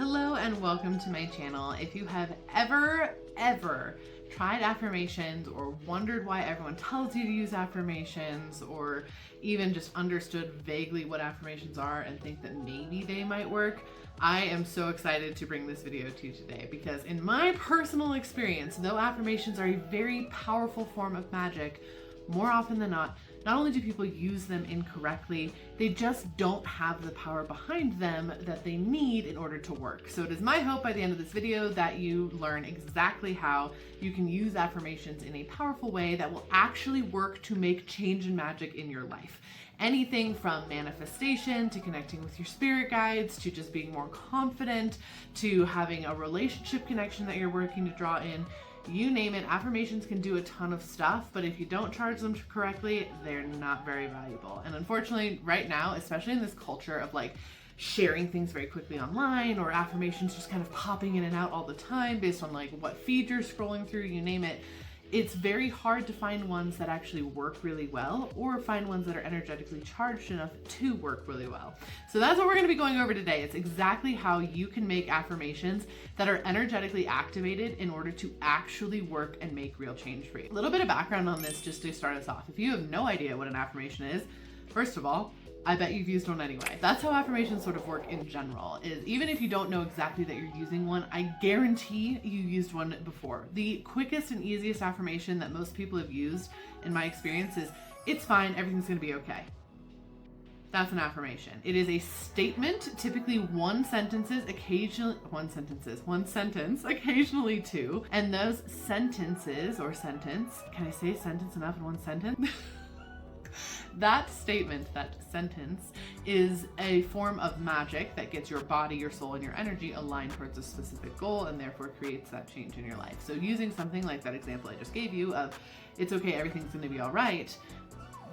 Hello and welcome to my channel. If you have ever tried affirmations or wondered why everyone tells you to use affirmations, or even just understood vaguely what affirmations are and think that maybe they might work, I am so excited to bring this video to you today because in my personal experience, though affirmations are a very powerful form of magic, more often than not only do people use them incorrectly, they just don't have the power behind them that they need in order to work. So it is my hope by the end of this video that you learn exactly how you can use affirmations in a powerful way that will actually work to make change and magic in your life. Anything from manifestation to connecting with your spirit guides to just being more confident to having a relationship connection that you're working to draw in. You name it, affirmations can do a ton of stuff, but if you don't charge them correctly, they're not very valuable. And unfortunately, right now, especially in this culture of like sharing things very quickly online, or affirmations just kind of popping in and out all the time based on like what feed you're scrolling through, you name it, it's very hard to find ones that actually work really well, or find ones that are energetically charged enough to work really well. So that's what we're going to be going over today. It's exactly how you can make affirmations that are energetically activated in order to actually work and make real change for you. A little bit of background on this just to start us off. If you have no idea what an affirmation is, first of all, I bet you've used one anyway. That's how affirmations sort of work in general, is even if you don't know exactly that you're using one, I guarantee you used one before. The quickest and easiest affirmation that most people have used in my experience is, it's fine, everything's gonna be okay. That's an affirmation. It is a statement, typically one sentence, occasionally two. And those sentences or sentence, can I say sentence enough in one sentence? That statement, that sentence, is a form of magic that gets your body, your soul, and your energy aligned towards a specific goal and therefore creates that change in your life. So using something like that example I just gave you of, it's okay, everything's gonna be all right,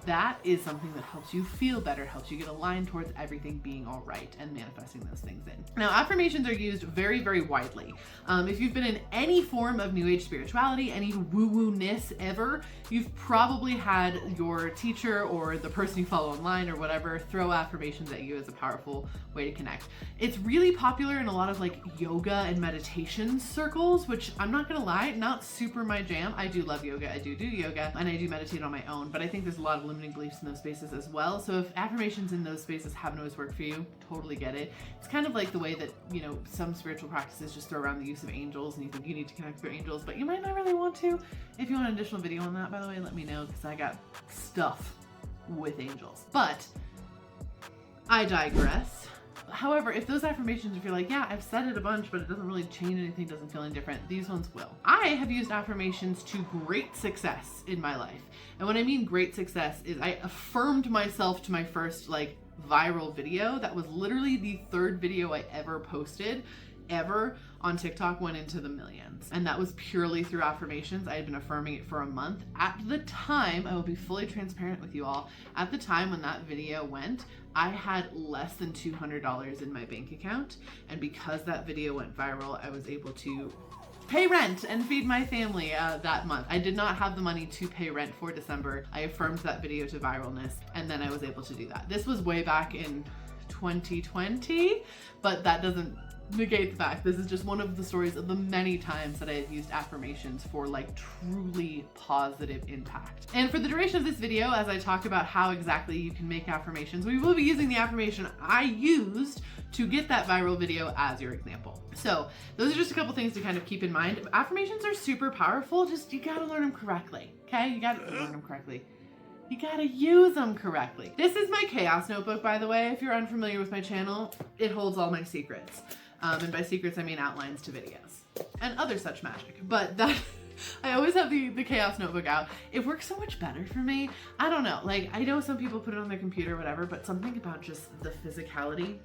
that is something that helps you feel better, helps you get aligned towards everything being all right and manifesting those things in. Now, affirmations are used very, very widely. If you've been in any form of New Age spirituality, any woo-woo-ness ever, you've probably had your teacher or the person you follow online or whatever throw affirmations at you as a powerful way to connect. It's really popular in a lot of like yoga and meditation circles, which I'm not gonna lie, not super my jam. I do love yoga, I do yoga, and I do meditate on my own, but I think there's a lot of limiting beliefs in those spaces as well. So if affirmations in those spaces haven't always worked for you, totally get it. It's kind of like the way that, you know, some spiritual practices just throw around the use of angels and you think you need to connect with your angels, but you might not really want to. If you want an additional video on that, by the way, let me know, because I got stuff with angels. But I digress. However, if those affirmations, if you're like, yeah, I've said it a bunch, but it doesn't really change anything, doesn't feel any different, these ones will. I have used affirmations to great success in my life. And when I mean great success is I affirmed myself to my first like viral video. That was literally the third video I ever posted ever on TikTok, went into the millions. And that was purely through affirmations. I had been affirming it for a month. At the time, I will be fully transparent with you all, at the time when that video went, I had less than $200 in my bank account. And because that video went viral, I was able to pay rent and feed my family that month. I did not have the money to pay rent for December. I affirmed that video to viralness, and then I was able to do that. This was way back in 2020, but that doesn't negate the fact this is just one of the stories of the many times that I have used affirmations for like truly positive impact. And for the duration of this video, as I talk about how exactly you can make affirmations, we will be using the affirmation I used to get that viral video as your example. So those are just a couple things to kind of keep in mind. Affirmations are super powerful, just you gotta learn them correctly, okay? You gotta learn them correctly. You gotta use them correctly. This is my chaos notebook, by the way. If you're unfamiliar with my channel, it holds all my secrets. And by secrets, I mean outlines to videos and other such magic. But that, I always have the chaos notebook out. It works so much better for me. I don't know, like I know some people put it on their computer or whatever, but something about just the physicality,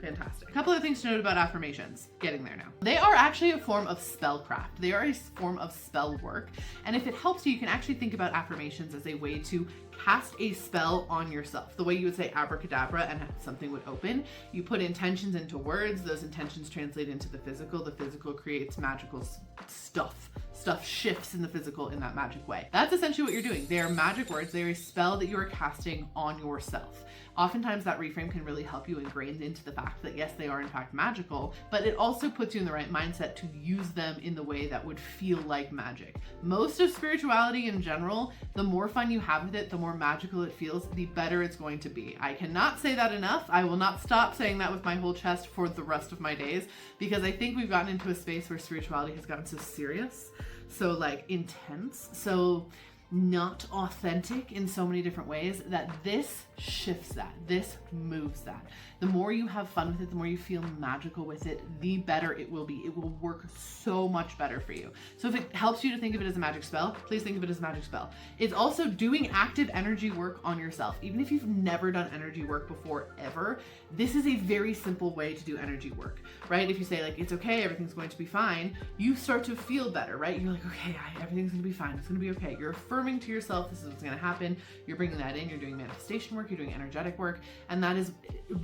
fantastic. A couple of things to note about affirmations, getting there now. They are actually a form of spellcraft. They are a form of spell work. And if it helps you, you can actually think about affirmations as a way to cast a spell on yourself. The way you would say abracadabra and something would open. You put intentions into words, those intentions translate into the physical creates magical stuff. Stuff shifts in the physical in that magic way. That's essentially what you're doing. They are magic words. They are a spell that you are casting on yourself. Oftentimes that reframe can really help you ingrain into the fact fact that yes, they are in fact magical, but it also puts you in the right mindset to use them in the way that would feel like magic. Most of spirituality in general, the more fun you have with it, the more magical it feels, the better it's going to be. I cannot say that enough. I will not stop saying that with my whole chest for the rest of my days, because I think we've gotten into a space where spirituality has gotten so serious, so like intense, so not authentic in so many different ways, that this shifts that, this moves that. The more you have fun with it, the more you feel magical with it, the better it will be. It will work so much better for you. So if it helps you to think of it as a magic spell, please think of it as a magic spell. It's also doing active energy work on yourself. Even if you've never done energy work before, ever, this is a very simple way to do energy work, right? If you say like, it's okay, everything's going to be fine, you start to feel better, right? You're like, okay, everything's gonna be fine, it's gonna be okay. You're affirming to yourself, this is what's gonna happen. You're bringing that in, you're doing manifestation work, you're doing energetic work, and that is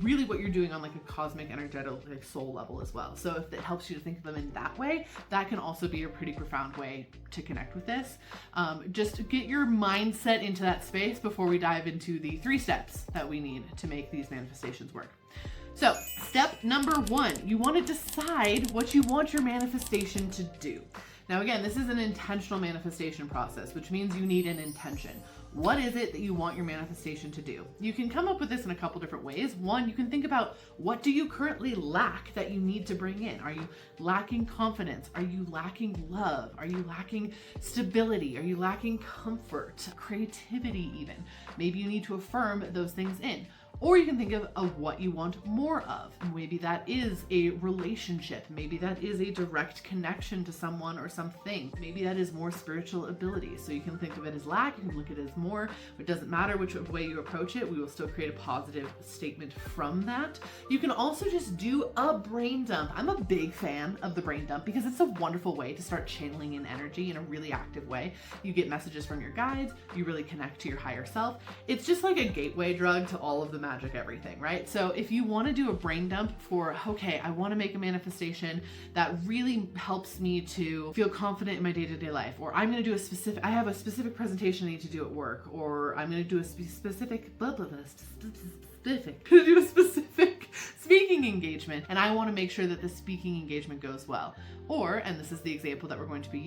really what you're doing on like a cosmic, energetic, like soul level as well. So if it helps you to think of them in that way, that can also be a pretty profound way to connect with this. Just get your mindset into that space before we dive into the 3 steps that we need to make these manifestations work. So step number 1, you want to decide what you want your manifestation to do. Now again, this is an intentional manifestation process, which means you need an intention. What is it that you want your manifestation to do? You can come up with this in a couple different ways. One, you can think about, what do you currently lack that you need to bring in? Are you lacking confidence? Are you lacking love? Are you lacking stability? Are you lacking comfort, creativity even? Maybe you need to affirm those things in. Or you can think of what you want more of. Maybe that is a relationship. Maybe that is a direct connection to someone or something. Maybe that is more spiritual ability. So you can think of it as lack, you can look at it as more. It doesn't matter which way you approach it, we will still create a positive statement from that. You can also just do a brain dump. I'm a big fan of the brain dump because it's a wonderful way to start channeling in energy in a really active way. You get messages from your guides, you really connect to your higher self. It's just like a gateway drug to all of the magic everything, right? So if you want to do a brain dump for, okay, I want to make a manifestation that really helps me to feel confident in my day-to-day life, or I'm going to do I have a specific presentation I need to do at work, or I'm going to do a specific speaking engagement, and I want to make sure that the speaking engagement goes well. Or, and this is the example that we're going to be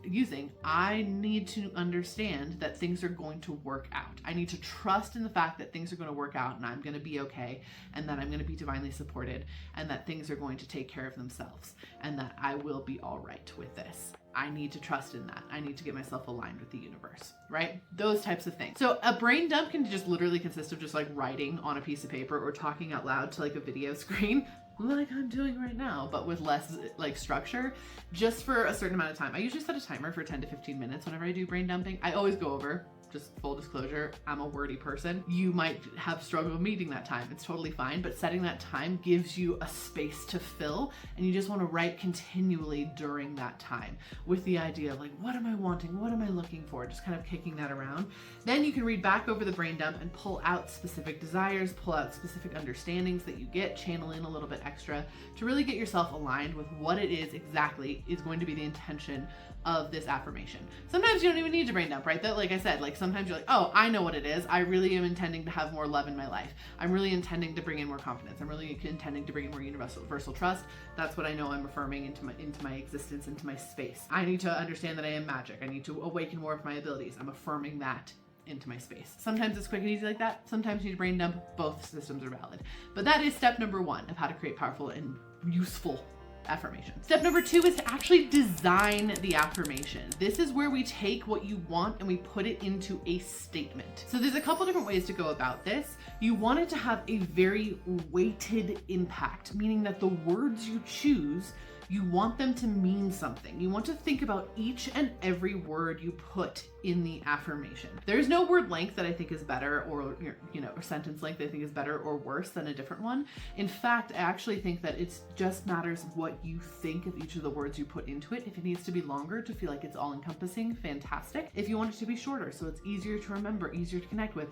using, I need to understand that things are going to work out. I need to trust in the fact that things are going to work out and I'm going to be okay, and that I'm going to be divinely supported, and that things are going to take care of themselves, and that I will be all right with this. I need to trust in that. I need to get myself aligned with the universe, right? Those types of things. So a brain dump can just literally consist of just like writing on a piece of paper or talking out loud to like a video screen, like I'm doing right now, but with less like structure, just for a certain amount of time. I usually set a timer for 10 to 15 minutes whenever I do brain dumping. I always go over. Just full disclosure, I'm a wordy person. You might have struggled meeting that time. It's totally fine, but setting that time gives you a space to fill, and you just want to write continually during that time with the idea of like, what am I wanting? What am I looking for? Just kind of kicking that around. Then you can read back over the brain dump and pull out specific desires, pull out specific understandings that you get, channel in a little bit extra to really get yourself aligned with what it is exactly is going to be the intention of this affirmation. Sometimes you don't even need to brain dump, right? That, like I said, like sometimes you're like, oh, I know what it is. I really am intending to have more love in my life. I'm really intending to bring in more confidence. I'm really intending to bring in more universal trust. That's what I know I'm affirming into my existence, into my space. I need to understand that I am magic. I need to awaken more of my abilities. I'm affirming that into my space. Sometimes it's quick and easy like that. Sometimes you need to brain dump. Both systems are valid. But that is step number 1 of how to create powerful and useful affirmation. Step number 2 is to actually design the affirmation. This is where we take what you want and we put it into a statement. So there's a couple different ways to go about this. You want it to have a very weighted impact, meaning that the words you choose, you want them to mean something. You want to think about each and every word you put in the affirmation. There's no word length that I think is better, or or sentence length that I think is better or worse than a different one. In fact, I actually think that it just matters what you think of each of the words you put into it. If it needs to be longer to feel like it's all encompassing, fantastic. If you want it to be shorter so it's easier to remember, easier to connect with,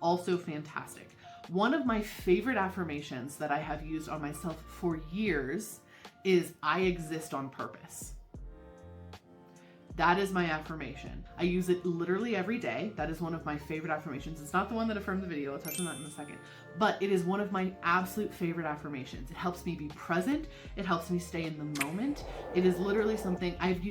also fantastic. One of my favorite affirmations that I have used on myself for years is I exist on purpose. That is my affirmation. I use it literally every day. That is one of my favorite affirmations. It's not the one that affirmed the video. I'll touch on that in a second. But it is one of my absolute favorite affirmations. It helps me be present. It helps me stay in the moment. It is literally something I've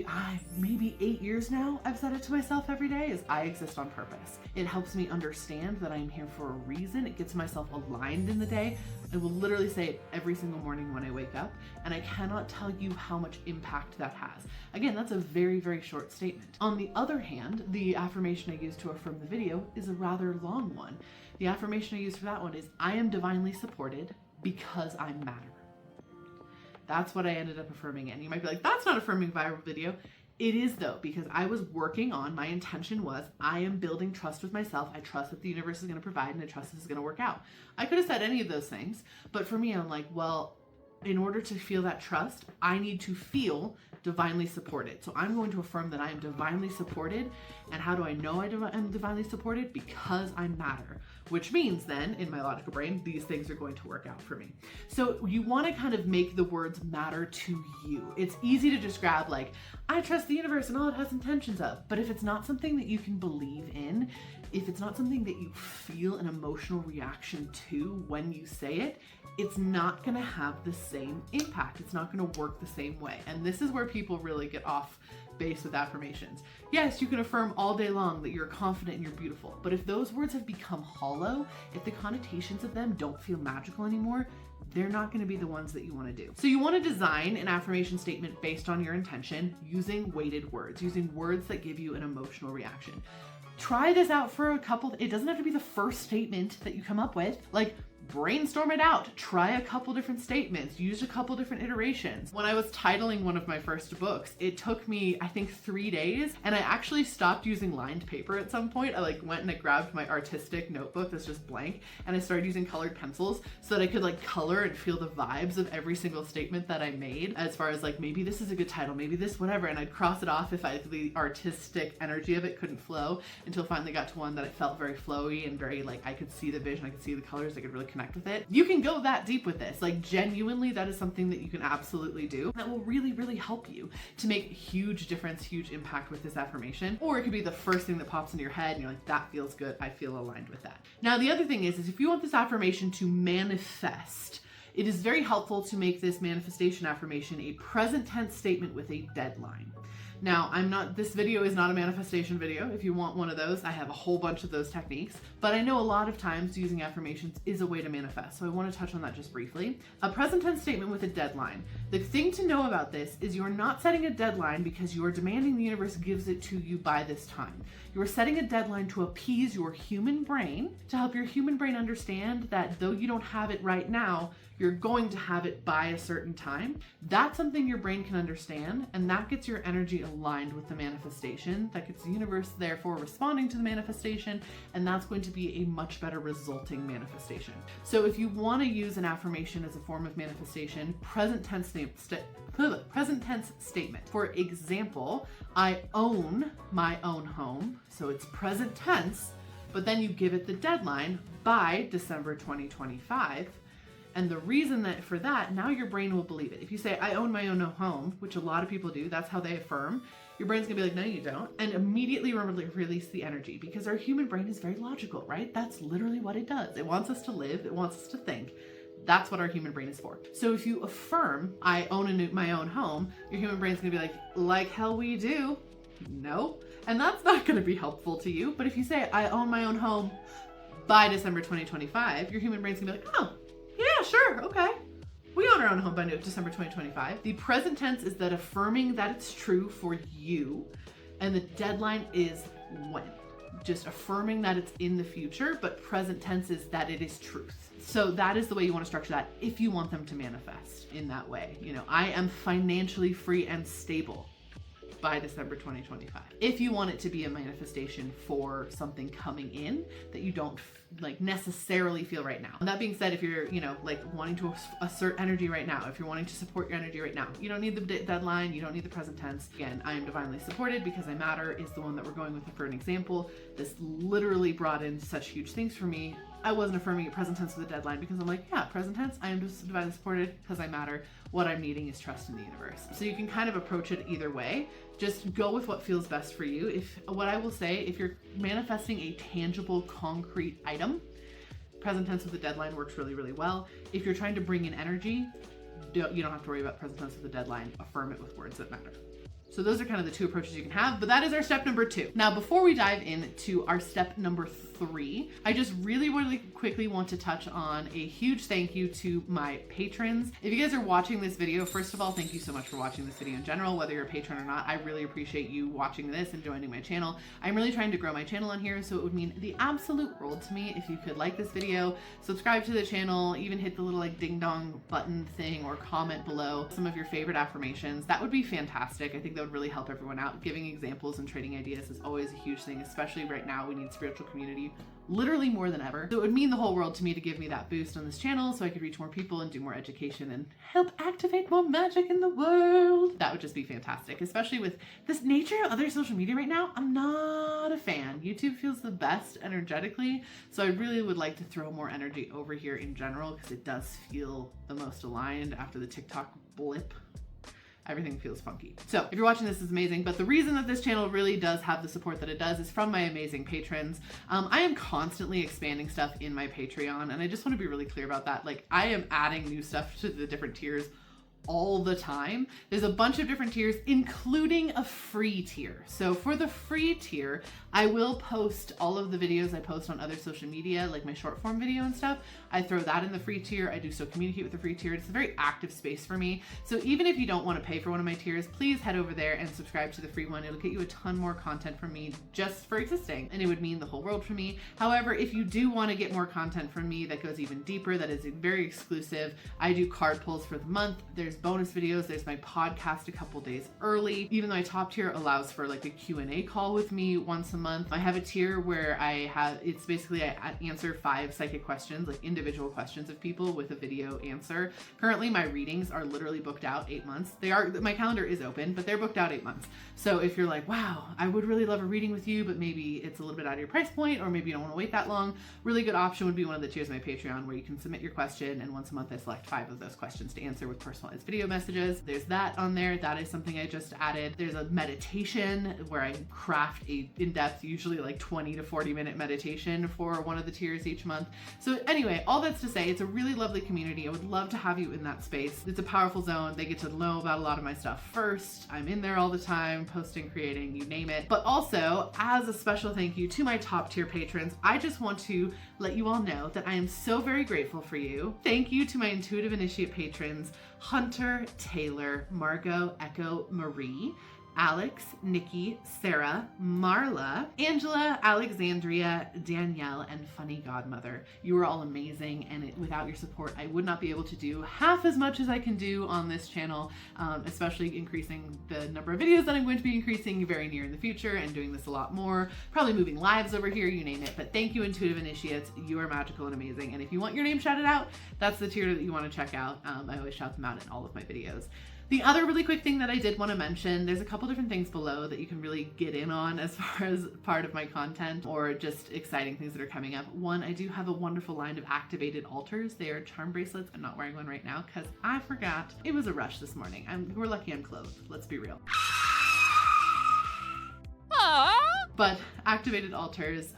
maybe 8 years now, I've said it to myself every day, is I exist on purpose. It helps me understand that I'm here for a reason. It gets myself aligned in the day. I will literally say it every single morning when I wake up, and I cannot tell you how much impact that has. Again, that's a very, very short statement. On the other hand, the affirmation I use to affirm the video is a rather long one. The affirmation I use for that one is, I am divinely supported because I matter. That's what I ended up affirming in. You might be like, that's not affirming viral video. It is though, because I was working on, my intention was, I am building trust with myself. I trust that the universe is going to provide, and I trust this is going to work out. I could have said any of those things, but for me, I'm like, well, in order to feel that trust, I need to feel divinely supported. So I'm going to affirm that I am divinely supported. And how do I know I'm divinely supported? Because I matter. Which means then, in my logical brain, these things are going to work out for me. So you want to kind of make the words matter to you. It's easy to just grab like, I trust the universe and all it has intentions of. But if it's not something that you can believe in, if it's not something that you feel an emotional reaction to when you say it, it's not going to have the same impact. It's not going to work the same way. And this is where people really get off base with affirmations. Yes, you can affirm all day long that you're confident and you're beautiful, but if those words have become hollow, if the connotations of them don't feel magical anymore, they're not going to be the ones that you want to do. So you want to design an affirmation statement based on your intention, using weighted words, using words that give you an emotional reaction. Try this out for a couple. It doesn't have to be the first statement that you come up with. Like, brainstorm it out. Try a couple different statements. Use a couple different iterations. When I was titling one of my first books, it took me, I think, 3 days, and I actually stopped using lined paper at some point. I went and I grabbed my artistic notebook that's just blank, and I started using colored pencils so that I could color and feel the vibes of every single statement that I made, as far as maybe this is a good title, maybe this, whatever, and I'd cross it off if the artistic energy of it couldn't flow, until finally got to one that it felt very flowy and very I could see the vision, I could see the colors, I could really connect with it. You can go that deep with this. Genuinely, that is something that you can absolutely do that will really, really help you to make huge difference, huge impact with this affirmation. Or it could be the first thing that pops into your head and you're like, that feels good, I feel aligned with that. Now, the other thing is if you want this affirmation to manifest, it is very helpful to make this manifestation affirmation a present tense statement with a deadline. Now, this video is not a manifestation video. If you want one of those, I have a whole bunch of those techniques, but I know a lot of times using affirmations is a way to manifest. So I want to touch on that just briefly. A present tense statement with a deadline. The thing to know about this is you're not setting a deadline because you are demanding the universe gives it to you by this time. You are setting a deadline to appease your human brain, to help your human brain understand that though you don't have it right now, you're going to have it by a certain time. That's something your brain can understand, and that gets your energy aligned with the manifestation. That gets the universe therefore responding to the manifestation, and that's going to be a much better resulting manifestation. So if you want to use an affirmation as a form of manifestation, present tense statement. For example, I own my own home. So it's present tense, but then you give it the deadline by December 2025. And the reason that for that, now your brain will believe it. If you say, I own my own home, which a lot of people do, that's how they affirm, your brain's gonna be like, no, you don't. And immediately release the energy, because our human brain is very logical, right? That's literally what it does. It wants us to live, it wants us to think. That's what our human brain is for. So if you affirm, I own my own home, your human brain's gonna be like hell we do. No. And that's not gonna be helpful to you. But if you say, I own my own home by December 2025, your human brain's gonna be like, oh, yeah, sure, okay. We own our own home by December 2025. The present tense is that affirming that it's true for you, and the deadline is when. Just affirming that it's in the future, but present tense is that it is truth. So that is the way you want to structure that if you want them to manifest in that way. I am financially free and stable by December 2025. If you want it to be a manifestation for something coming in that you don't necessarily feel right now. And that being said, if you're, wanting to assert energy right now, if you're wanting to support your energy right now, you don't need the deadline, you don't need the present tense. Again, I am divinely supported because I matter is the one that we're going with for an example. This literally brought in such huge things for me I wasn't affirming it present tense with a deadline because I'm like, yeah, present tense, I am just divinely supported because I matter. What I'm needing is trust in the universe. So you can kind of approach it either way. Just go with what feels best for you. What I will say, if you're manifesting a tangible, concrete item, present tense with a deadline works really, really well. If you're trying to bring in energy, you don't have to worry about present tense with a deadline. Affirm it with words that matter. So those are kind of the two approaches you can have, but that is our step number 2. Now, before we dive into our step number 3, I just really, really quickly want to touch on a huge thank you to my patrons. If you guys are watching this video, first of all, thank you so much for watching this video in general, whether you're a patron or not. I really appreciate you watching this and joining my channel. I'm really trying to grow my channel on here, so it would mean the absolute world to me if you could like this video, subscribe to the channel, even hit the little like ding dong button thing or comment below some of your favorite affirmations. That would be fantastic. I think that would really help everyone out. Giving examples and trading ideas is always a huge thing, especially right now. We need spiritual community literally more than ever. So it would mean the whole world to me to give me that boost on this channel so I could reach more people and do more education and help activate more magic in the world. That would just be fantastic, especially with this nature of other social media right now. I'm not a fan. YouTube feels the best energetically, so I really would like to throw more energy over here in general because it does feel the most aligned after the TikTok blip. Everything feels funky. So if you're watching this, is amazing. But the reason that this channel really does have the support that it does is from my amazing patrons. I am constantly expanding stuff in my Patreon, and I just want to be really clear about that. Like, I am adding new stuff to the different tiers all the time. There's a bunch of different tiers, including a free tier. So for the free tier, I will post all of the videos I post on other social media, like my short form video and stuff. I throw that in the free tier. I do so communicate with the free tier. It's a very active space for me. So even if you don't want to pay for one of my tiers, please head over there and subscribe to the free one. It'll get you a ton more content from me just for existing, and it would mean the whole world for me. However, if you do want to get more content from me that goes even deeper, that is very exclusive, I do card pulls for the month. There's bonus videos. There's my podcast a couple days early. Even though my top tier allows for like a Q&A call with me once a month. I have a tier where it's basically I answer 5 psychic questions, like individual questions of people with a video answer. Currently, my readings are literally booked out 8 months. My calendar is open, but they're booked out 8 months. So if you're like, wow, I would really love a reading with you, but maybe it's a little bit out of your price point, or maybe you don't want to wait that long, really good option would be one of the tiers of my Patreon where you can submit your question, and once a month I select 5 of those questions to answer with personalized video messages. There's that on there. That is something I just added. There's a meditation where I craft a in-depth, usually like 20 to 40 minute meditation for one of the tiers each month. So anyway, all that's to say, it's a really lovely community. I would love to have you in that space. It's a powerful zone. They get to know about a lot of my stuff first. I'm in there all the time, posting, creating, you name it. But also, as a special thank you to my top tier patrons, I just want to let you all know that I am so very grateful for you. Thank you to my Intuitive Initiate patrons, Hunter, Taylor, Margot, Echo, Marie, Alex, Nikki, Sarah, Marla, Angela, Alexandria, Danielle, and Funny Godmother. You are all amazing, and without your support, I would not be able to do half as much as I can do on this channel, especially increasing the number of videos that I'm going to be increasing very near in the future and doing this a lot more, probably moving lives over here, you name it. But thank you, Intuitive Initiates. You are magical and amazing. And if you want your name shouted out, that's the tier that you want to check out. I always shout them out in all of my videos. The other really quick thing that I did want to mention, there's a couple different things below that you can really get in on as far as part of my content or just exciting things that are coming up. One, I do have a wonderful line of activated altars. They are charm bracelets. I'm not wearing one right now because I forgot. It was a rush this morning. We're lucky I'm clothed. Let's be real. But activated altars,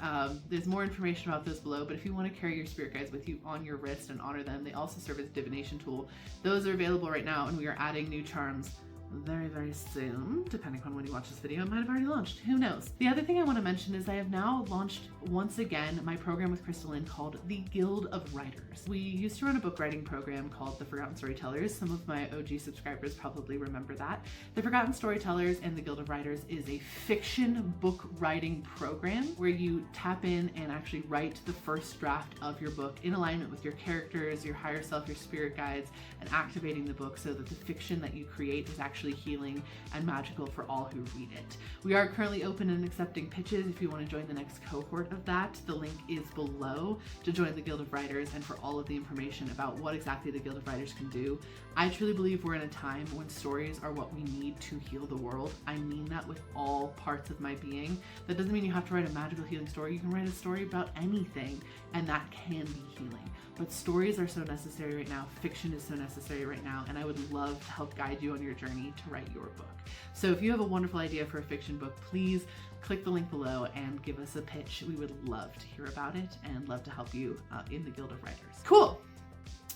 there's more information about those below, but if you want to carry your spirit guides with you on your wrist and honor them, they also serve as a divination tool. Those are available right now, and we are adding new charms very, very soon, depending on when you watch this video. It might have already launched, who knows? The other thing I want to mention is I have now launched once again my program with Crystalline called the Guild of Writers. We used to run a book writing program called The Forgotten Storytellers. Some of my OG subscribers probably remember that. The Forgotten Storytellers and the Guild of Writers is a fiction book writing program where you tap in and actually write the first draft of your book in alignment with your characters, your higher self, your spirit guides, and activating the book so that the fiction that you create is actually actually healing and magical for all who read it. We are currently open and accepting pitches if you want to join the next cohort of that. The link is below to join the Guild of Writers and for all of the information about what exactly the Guild of Writers can do. I truly believe we're in a time when stories are what we need to heal the world. I mean that with all parts of my being. That doesn't mean you have to write a magical healing story. You can write a story about anything, and that can be healing. But stories are so necessary right now. Fiction is so necessary right now, and I would love to help guide you on your journey to write your book. So if you have a wonderful idea for a fiction book, please click the link below and give us a pitch. We would love to hear about it and love to help you in the Guild of Writers. Cool.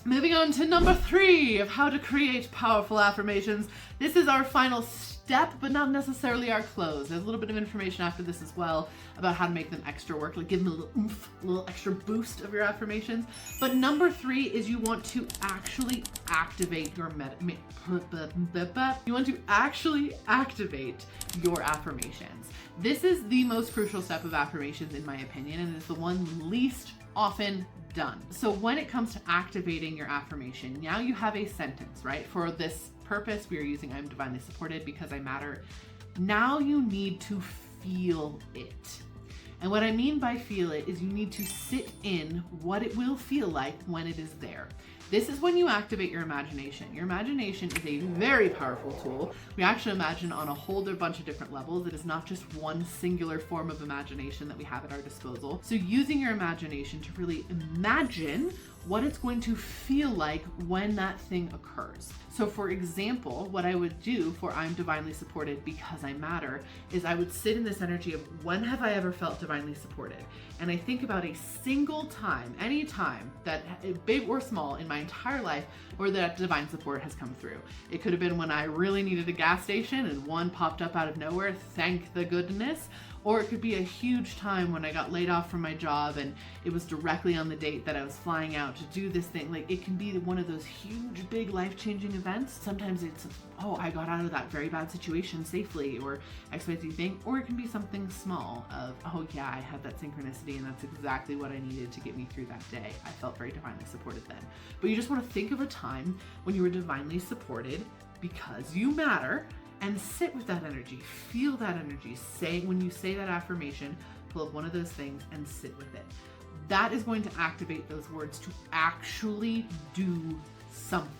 Moving on to number 3 of how to create powerful affirmations. This is our final step, but not necessarily our close. There's a little bit of information after this as well about how to make them extra work, like give them a little oomph, a little extra boost of your affirmations. But number 3 is you want to actually activate your affirmations. This is the most crucial step of affirmations in my opinion, and it's the one least often done. So when it comes to activating your affirmation, now you have a sentence, right? For this purpose, we are using I'm divinely supported because I matter. Now you need to feel it. And what I mean by feel it is you need to sit in what it will feel like when it is there. This is when you activate your imagination. Your imagination is a very powerful tool. We actually imagine on a whole bunch of different levels. It is not just one singular form of imagination that we have at our disposal. So using your imagination to really imagine what it's going to feel like when that thing occurs. So for example, what I would do for I'm divinely supported because I matter is I would sit in this energy of when have I ever felt divinely supported? And I think about a single time, any time that big or small in my entire life where that divine support has come through. It could have been when I really needed a gas station and one popped up out of nowhere, thank the goodness. Or it could be a huge time when I got laid off from my job and it was directly on the date that I was flying out to do this thing. Like it can be one of those huge, big life-changing events. Sometimes it's, oh, I got out of that very bad situation safely or XYZ thing. Or it can be something small of, oh yeah, I had that synchronicity and that's exactly what I needed to get me through that day. I felt very divinely supported then. But you just want to think of a time when you were divinely supported because you matter. And sit with that energy, feel that energy. When you say that affirmation, pull up one of those things and sit with it. That is going to activate those words to actually do something.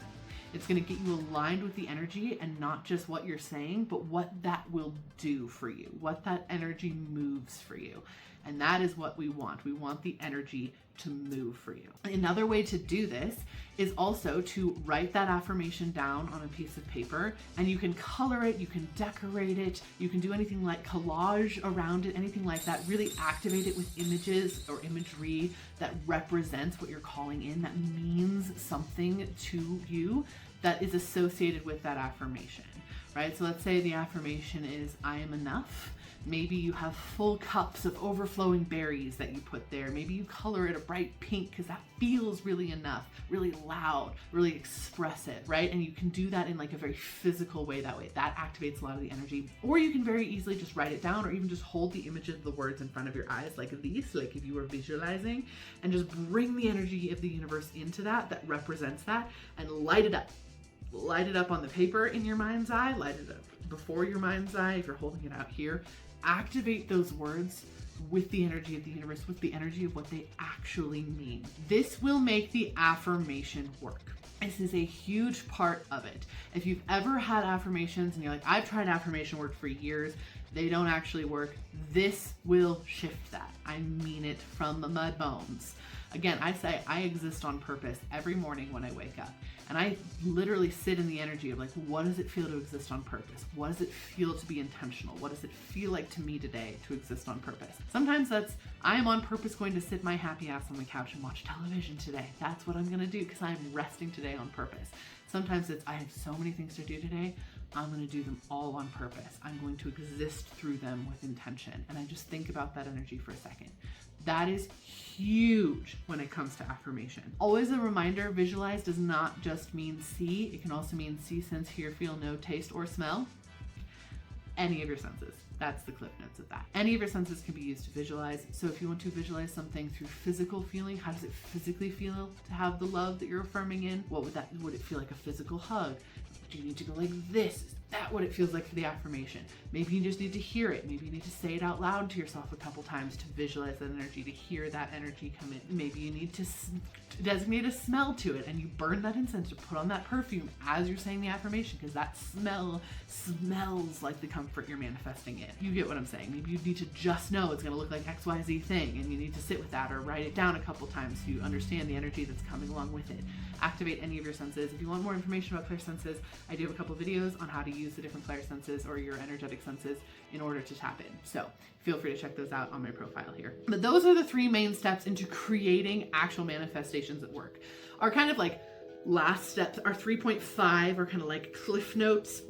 It's going to get you aligned with the energy and not just what you're saying, but what that will do for you, what that energy moves for you. And that is what we want. We want the energy to move for you. Another way to do this is also to write that affirmation down on a piece of paper, and you can color it, you can decorate it, you can do anything like collage around it, anything like that. Really activate it with images or imagery that represents what you're calling in, that means something to you, that is associated with that affirmation, right? So let's say the affirmation is I am enough. Maybe you have full cups of overflowing berries that you put there. Maybe you color it a bright pink because that feels really enough, really loud, really expressive, right? And you can do that in like a very physical way that way. That activates a lot of the energy. Or you can very easily just write it down or even just hold the images of the words in front of your eyes like this, like if you were visualizing, and just bring the energy of the universe into that represents that and light it up. Light it up on the paper in your mind's eye, light it up before your mind's eye if you're holding it out here. Activate those words with the energy of the universe, with the energy of what they actually mean. This will make the affirmation work. This is a huge part of it. If you've ever had affirmations and you're like, I've tried affirmation work for years, they don't actually work, this will shift that. I mean it from my bones. Again, I say I exist on purpose every morning when I wake up. And I literally sit in the energy of like, what does it feel to exist on purpose? What does it feel to be intentional? What does it feel like to me today to exist on purpose? Sometimes that's, I am on purpose going to sit my happy ass on the couch and watch television today. That's what I'm gonna do because I'm resting today on purpose. Sometimes it's, I have so many things to do today. I'm going to do them all on purpose. I'm going to exist through them with intention. And I just think about that energy for a second. That is huge when it comes to affirmation. Always a reminder, visualize does not just mean see. It can also mean see, sense, hear, feel, know, taste, or smell. Any of your senses. That's the cliff notes of that. Any of your senses can be used to visualize. So if you want to visualize something through physical feeling, how does it physically feel to have the love that you're affirming in? What would it feel like a physical hug? Do you need to go like this? Is that what it feels like for the affirmation? Maybe you just need to hear it. Maybe you need to say it out loud to yourself a couple times to visualize that energy, to hear that energy come in. Maybe you need to designate a smell to it and you burn that incense or put on that perfume as you're saying the affirmation, because that smell smells like the comfort you're manifesting in. You get what I'm saying? Maybe you need to just know it's going to look like XYZ thing, and you need to sit with that or write it down a couple times so you understand the energy that's coming along with it. Activate any of your senses. If you want more information about clairsenses, I do have a couple videos on how to use the different clairsenses or your energetic senses in order to tap in. So feel free to check those out on my profile here. But those are the 3 main steps into creating actual manifestations at work. Our kind of like last steps, our 3.5 are kind of like footnotes,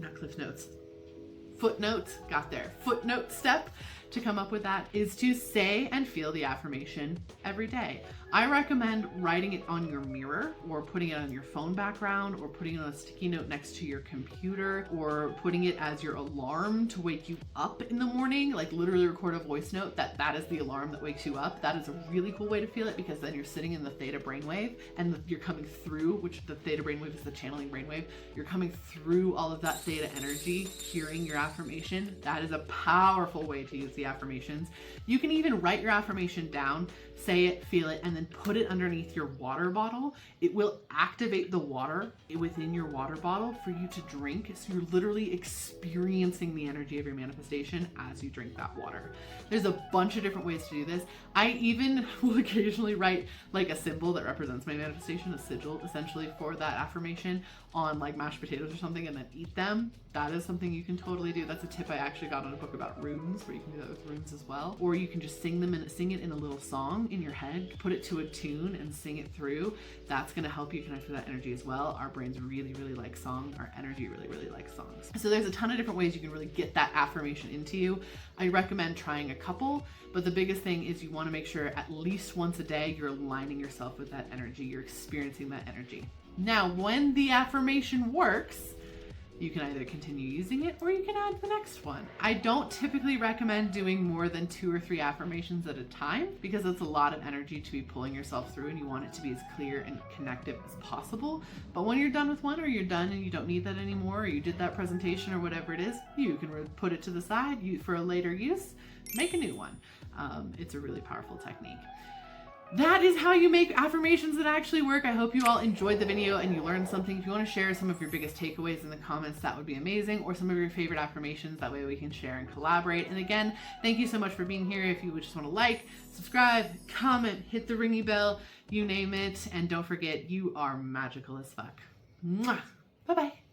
got there. Footnote step to come up with that is to say and feel the affirmation every day. I recommend writing it on your mirror or putting it on your phone background or putting it on a sticky note next to your computer or putting it as your alarm to wake you up in the morning, like literally record a voice note that is the alarm that wakes you up. That is a really cool way to feel it, because then you're sitting in the theta brainwave and you're coming through, which the theta brainwave is the channeling brainwave. You're coming through all of that theta energy, hearing your affirmation. That is a powerful way to use the affirmations. You can even write your affirmation down, say it, feel it, and then put it underneath your water bottle. It will activate the water within your water bottle for you to drink. So you're literally experiencing the energy of your manifestation as you drink that water. There's a bunch of different ways to do this. I even will occasionally write like a symbol that represents my manifestation, a sigil essentially for that affirmation, on like mashed potatoes or something, and then eat them. That is something you can totally do. That's a tip I actually got in a book about runes, where you can do that with runes as well. Or you can just sing it in a little song in your head, put it to a tune and sing it through. That's gonna help you connect with that energy as well. Our brains really, really like song. Our energy really, really likes songs. So there's a ton of different ways you can really get that affirmation into you. I recommend trying a couple, but the biggest thing is you wanna make sure at least once a day you're aligning yourself with that energy, you're experiencing that energy. Now, when the affirmation works, you can either continue using it or you can add the next one. I don't typically recommend doing more than 2 or 3 affirmations at a time, because it's a lot of energy to be pulling yourself through and you want it to be as clear and connective as possible. But when you're done with one, or you're done and you don't need that anymore, or you did that presentation or whatever it is, you can put it to the side for a later use, make a new one. It's a really powerful technique. That is how you make affirmations that actually work. I hope you all enjoyed the video and you learned something. If you want to share some of your biggest takeaways in the comments, that would be amazing, or some of your favorite affirmations. That way we can share and collaborate. And again, thank you so much for being here. If you would just want to like, subscribe, comment, hit the ringy bell, you name it. And don't forget, you are magical as fuck. Mwah. Bye-bye.